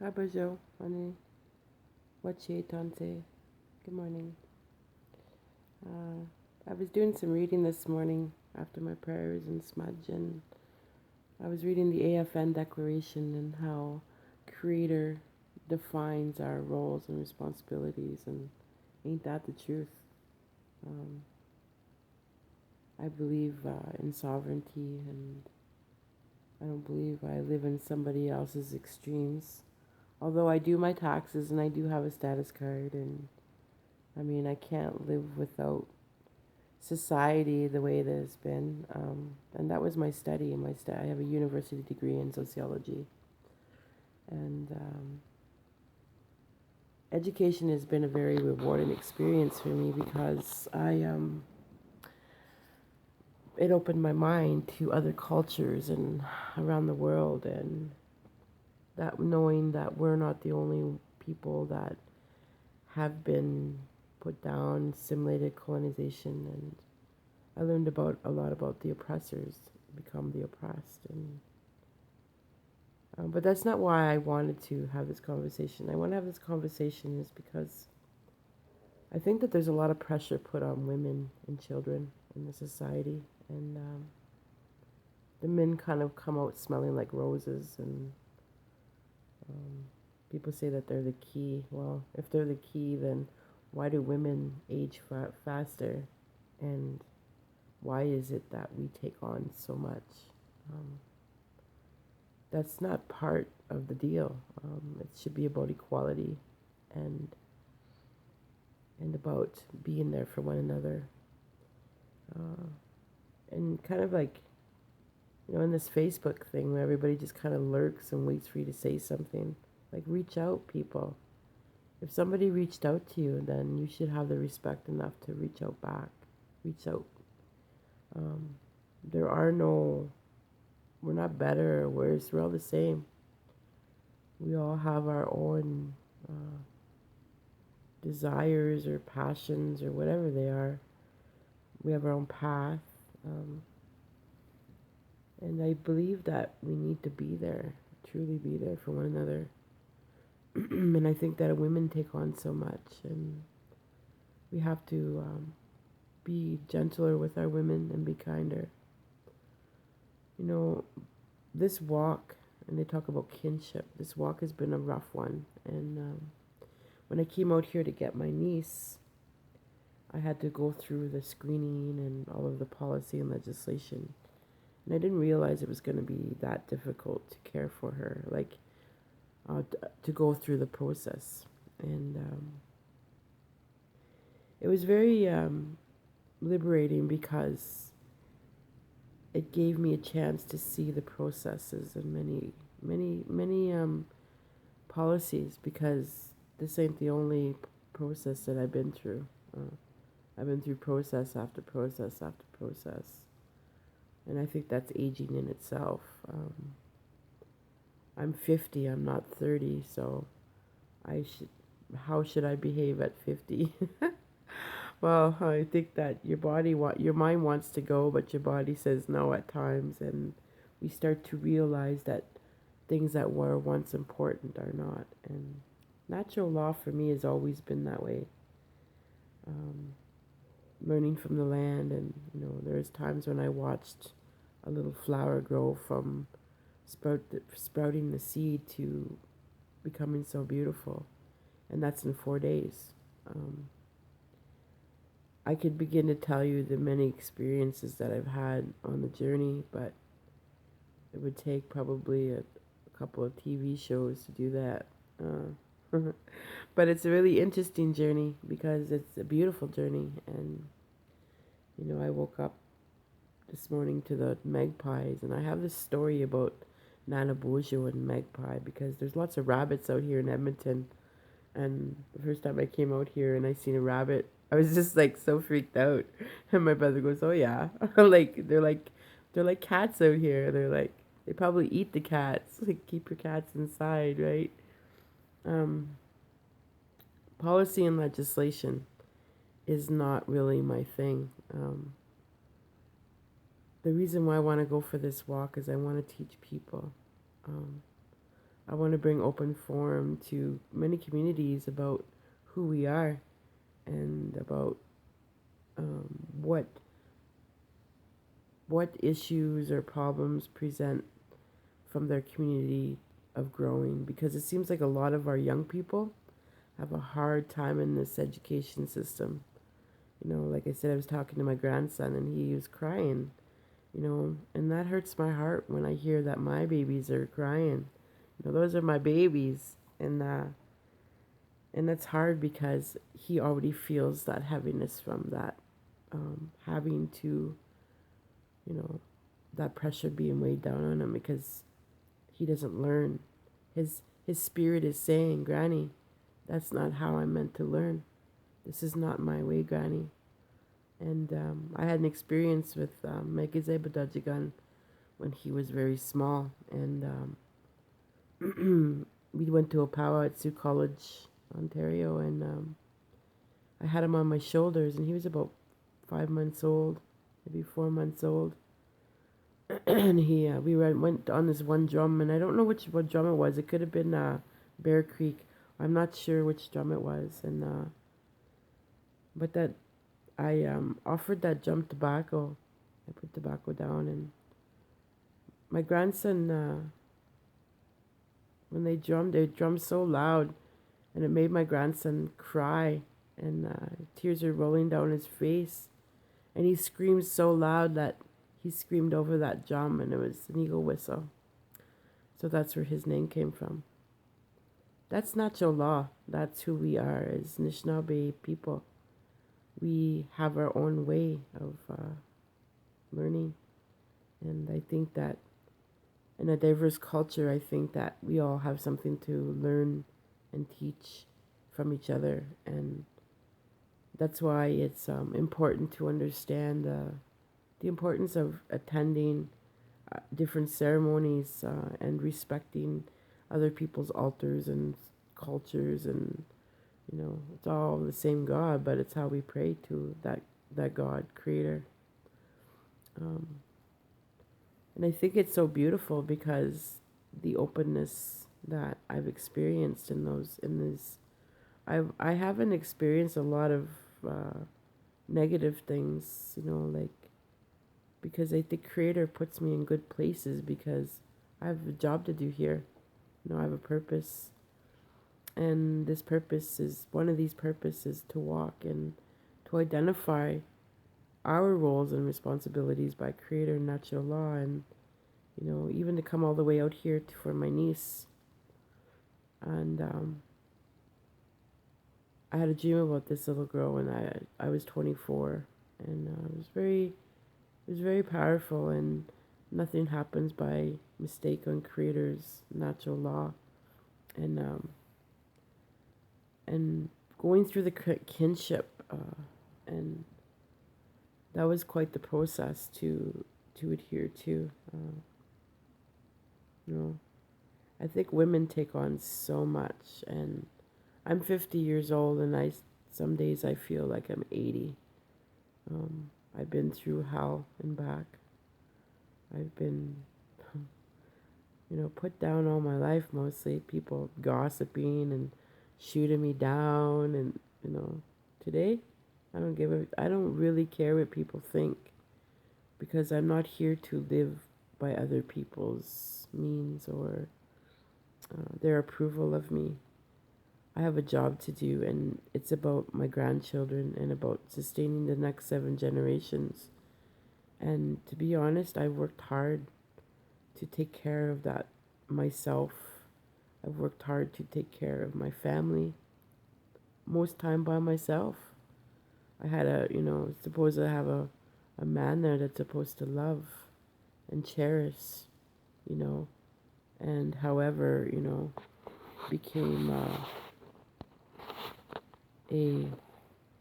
Abajo, honey, Wachi Tante. Good morning. Uh, I was doing some reading this morning after my prayers and smudge, and I was reading the AFN Declaration and how Creator defines our roles and responsibilities, and ain't that the truth? Um, I believe in sovereignty, and I don't believe I live in somebody else's extremes. Although I do my taxes and I do have a status card, and I mean, I can't live without society the way it has been. And that was my study. I have a university degree in sociology, and education has been a very rewarding experience for me because it opened my mind to other cultures and around the world, and that knowing that we're not the only people that have been put down, assimilated colonization, and I learned about a lot about the oppressors become the oppressed, and but that's not why I wanted to have this conversation. I want to have this conversation is because I think that there's a lot of pressure put on women and children in the society, and the men kind of come out smelling like roses, and um, people say that they're the key. Well, if they're the key, then why do women age faster, and why is it that we take on so much? Um, that's not part of the deal. It should be about equality and about being there for one another. Uh, and kind of like, in this Facebook thing where everybody just kind of lurks and waits for you to say something, like reach out, people. If somebody reached out to you, then you should have the respect enough to reach out back. Reach out. Um, there are no, we're not better or worse, we're all the same. We all have our own desires or passions or whatever they are. We have our own path. Um, and I believe that we need to be there, truly be there for one another. And I think that women take on so much, and we have to be gentler with our women and be kinder. You know, this walk, and they talk about kinship, this walk has been a rough one. And when I came out here to get my niece, I had to go through the screening and all of the policy and legislation. And I didn't realize it was going to be that difficult to care for her, like to go through the process. And it was very liberating because it gave me a chance to see the processes and many policies, because this ain't the only process that I've been through. I've been through process after process after process, and I think that's aging in itself. I'm 50. I'm not 30, so I should. How should I behave at 50? Well, I think that your mind wants to go, but your body says no at times, and we start to realize that things that were once important are not. And natural law for me has always been that way. Um, Learning from the land, and there's times when I watched a little flower grow from sprouting the seed to becoming so beautiful, and that's in 4 days. Um, I could begin to tell you the many experiences that I've had on the journey, but it would take probably a couple of TV shows to do that. But it's a really interesting journey because it's a beautiful journey. And, I woke up this morning to the magpies, and I have this story about Nana Bojo and magpie because there's lots of rabbits out here in Edmonton. And the first time I came out here and I seen a rabbit, I was just like so freaked out. And my brother goes, "Oh yeah, they're like cats out here. They probably eat the cats. Like keep your cats inside, right?" Um, Policy and legislation is not really my thing. The reason why I want to go for this walk is I want to teach people. Um, I want to bring open forum to many communities about who we are and about um, what what issues or problems present from their community of growing, because it seems like a lot of our young people have a hard time in this education system. Like I said, I was talking to my grandson and he was crying, and that hurts my heart when I hear that my babies are crying. Those are my babies, and that's hard because he already feels that heaviness from that, having to, you know, that pressure being weighed down on him because he doesn't learn. His spirit is saying, Granny, that's not how I'm meant to learn. This is not my way, Granny. And I had an experience with Megizé Badajigan when he was very small, and we went to Opawa at Sioux College, Ontario, and I had him on my shoulders, and he was about 5 months old, maybe 4 months old. And we went on this one drum, and I don't know what drum it was. It could have been Bear Creek. I'm not sure which drum it was, and but that I offered that drum tobacco. I put tobacco down, and my grandson, when they drummed so loud, and it made my grandson cry, and tears are rolling down his face, and he screamed so loud that he screamed over that drum, and it was an eagle whistle. So that's where his name came from. That's natural law. That's who we are as Anishinaabe people. We have our own way of learning, and I think that in a diverse culture, I think that we all have something to learn and teach from each other, and that's why it's important to understand the importance of attending different ceremonies and respecting other people's altars and cultures, and it's all the same God, but it's how we pray to that God creator. um, and I think it's so beautiful because the openness that I've experienced in this, I haven't experienced a lot of negative things, like, because I think Creator puts me in good places because I have a job to do here. I have a purpose, and this purpose is one of these purposes to walk and to identify our roles and responsibilities by Creator and natural law, and even to come all the way out here for my niece. And I had a dream about this little girl when I was 24, and it was very powerful, and nothing happens by mistake on Creator's natural law, and going through the kinship, and that was quite the process to adhere to. You know, I think women take on so much, and I'm 50 years old, and some days I feel like I'm 80. I've been through hell and back. I've been, put down all my life, mostly people gossiping and shooting me down, and today I don't really care what people think, because I'm not here to live by other people's means or their approval of me. I have a job to do, and it's about my grandchildren and about sustaining the next 7 generations. And to be honest, I've worked hard to take care of that myself. I've worked hard to take care of my family, most time by myself. I had supposed to have a man there that's supposed to love and cherish, you know, and however, became a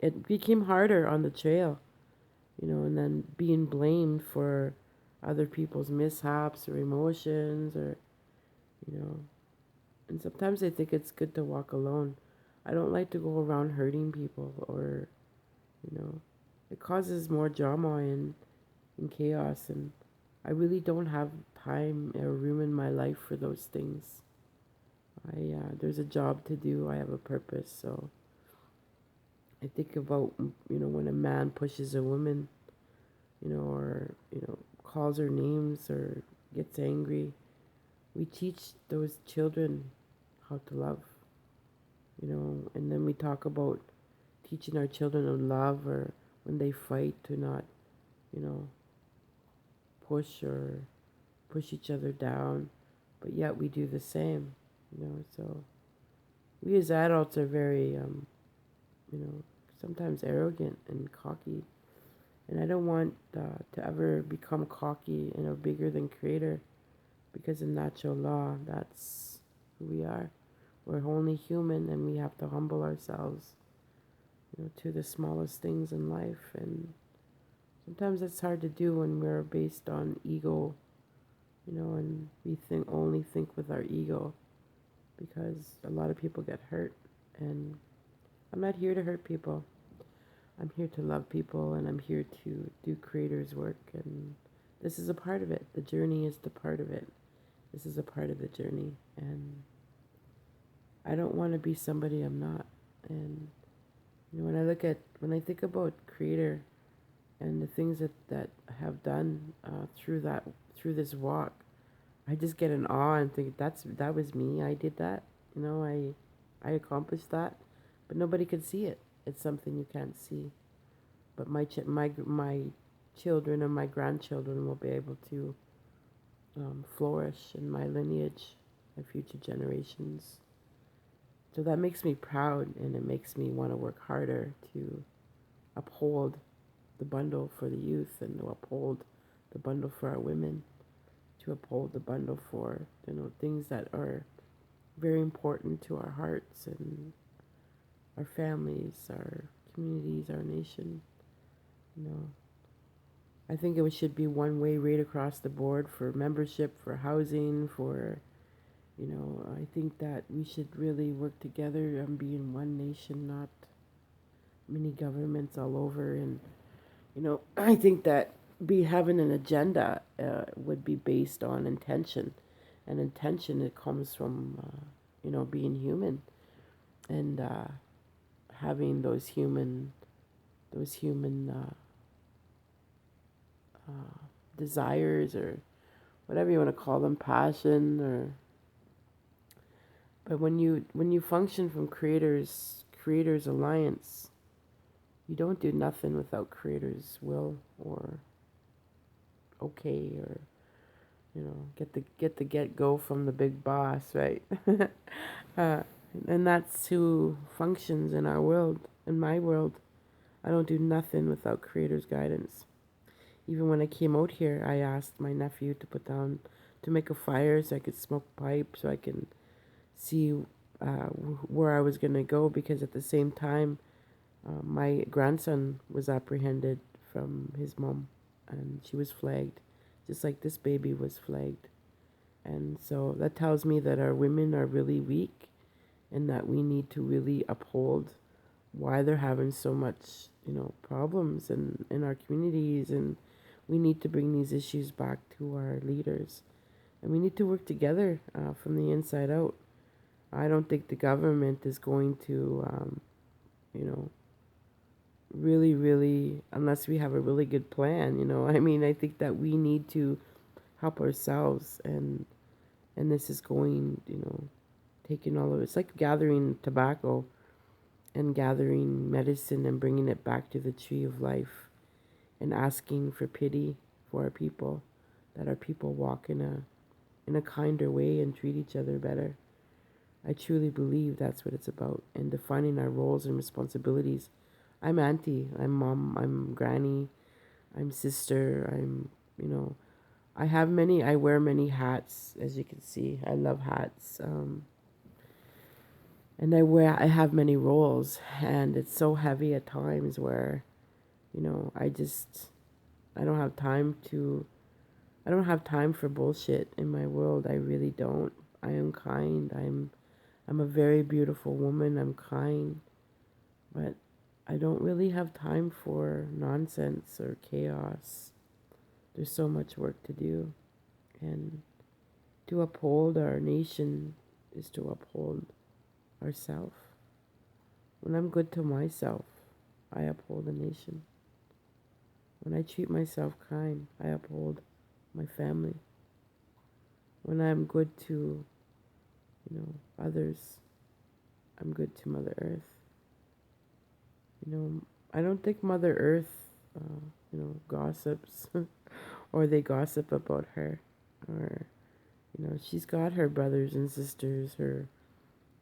it became harder on the trail, and then being blamed for other people's mishaps or emotions, or you know, and sometimes I think it's good to walk alone. I don't like to go around hurting people, or you know, it causes more drama and chaos, and I really don't have time or room in my life for those things. There's a job to do. I have a purpose. So I think about, when a man pushes a woman, or, calls her names or gets angry. We teach those children how to love, and then we talk about teaching our children to love, or when they fight to not, you know, push each other down, but yet we do the same, so we as adults are very, you know, sometimes arrogant and cocky. And I don't want to ever become cocky and a bigger than creator, because in natural law, that's who we are. We're only human, and we have to humble ourselves, to the smallest things in life. And sometimes it's hard to do when we're based on ego, and we only think with our ego, because a lot of people get hurt. And I'm not here to hurt people. I'm here to love people, and I'm here to do creators work. And this is a part of it. The journey is the part of it. This is a part of the journey. And I don't want to be somebody I'm not. And when I think about creator and the things that I have done through this walk, I just get in awe and think that was me. I did that. I accomplished that, but nobody can see it. It's something you can't see. But my children and my grandchildren will be able to flourish in my lineage, my future generations. So that makes me proud, and it makes me want to work harder to uphold the bundle for the youth, and to uphold the bundle for our women, to uphold the bundle for things that are very important to our hearts and our families, our communities, our nation. You know, I think it should be one way rate across the board for membership, for housing, for I think that we should really work together and be in one nation, not many governments all over. And I think that be having an agenda would be based on intention, and intention, it comes from being human, and having those human desires, or whatever you want to call them, passion. Or but when you function from creators alliance, you don't do nothing without creators will, or okay, or get go from the big boss, right? uh, and that's who functions in our world. In my world, I don't do nothing without creator's guidance. Even when I came out here, I asked my nephew to make a fire so I could smoke pipe, so I can see where I was going to go, because at the same time, my grandson was apprehended from his mom, and she was flagged, just like this baby was flagged. And so that tells me that our women are really weak, and that we need to really uphold why they're having so much, problems in our communities. And we need to bring these issues back to our leaders. And we need to work together from the inside out. I don't think the government is going to, you know, really, really, unless we have a really good plan, I mean, I think that we need to help ourselves. And this is going, taking all of it. It's like gathering tobacco and gathering medicine and bringing it back to the tree of life, and asking for pity for our people, that our people walk in a kinder way and treat each other better. I truly believe that's what it's about, and defining our roles and responsibilities. I'm auntie, I'm mom, I'm granny, I'm sister, I wear many hats, as you can see. I love hats. And I have many roles, and it's so heavy at times where, I just, I don't have time to, I don't have time for bullshit in my world. I really don't. I am kind. I'm a very beautiful woman. I'm kind, but I don't really have time for nonsense or chaos. There's so much work to do, and to uphold our nation is to uphold ourself. When I'm good to myself, I uphold the nation. When I treat myself kind, I uphold my family. When I'm good to, others, I'm good to Mother Earth. I don't think Mother Earth, gossips or they gossip about her. Or, she's got her brothers and sisters, her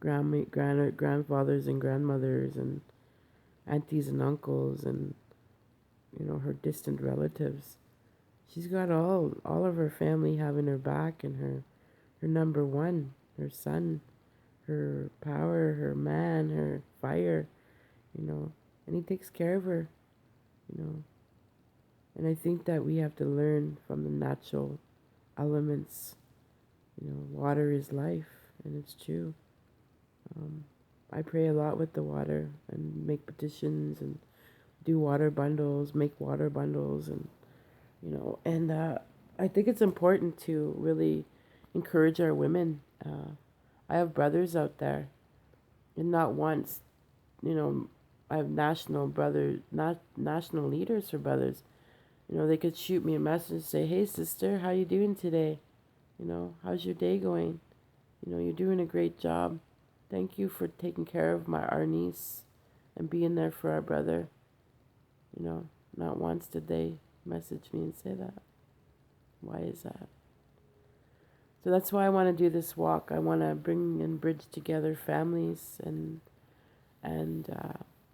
grandfathers and grandmothers and aunties and uncles and, her distant relatives. She's got all of her family having her back and her number one, her son, her power, her man, her fire, and he takes care of her, you know. And I think that we have to learn from the natural elements. Water is life, and it's true. I pray a lot with the water and make petitions and do water bundles, make water bundles, and I think it's important to really encourage our women. I have brothers out there, and not once, you know, I have not national leaders for brothers. They could shoot me a message and say, "Hey, sister, how you doing today? How's your day going? You're doing a great job. Thank you for taking care of our niece and being there for our brother." Not once did they message me and say that. Why is that? So that's why I want to do this walk. I want to bring and bridge together families and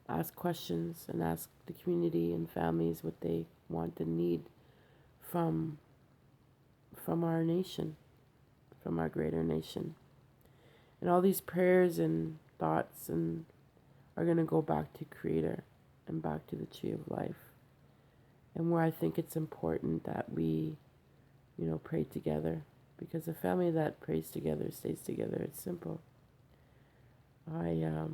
ask questions and ask the community and families what they want and need from our nation, from our greater nation. And all these prayers and thoughts and are going to go back to Creator and back to the tree of life. And where I think it's important that we, pray together, because a family that prays together stays together. It's simple. I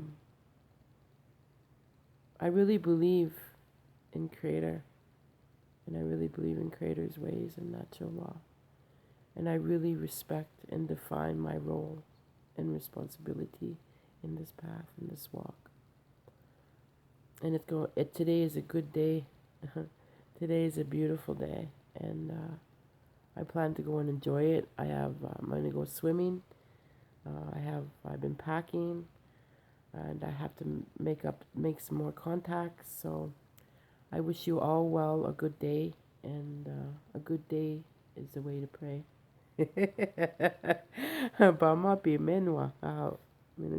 really believe in Creator, and I really believe in Creator's ways and natural law. And I really respect and define my role and responsibility in this path, in this walk. And today is a good day. Today is a beautiful day, and I plan to go and enjoy it. I'm going to go swimming. I've been packing, and I have to make some more contacts. So I wish you all well, a good day, and a good day is the way to pray. Ba ma pi menwa. Mino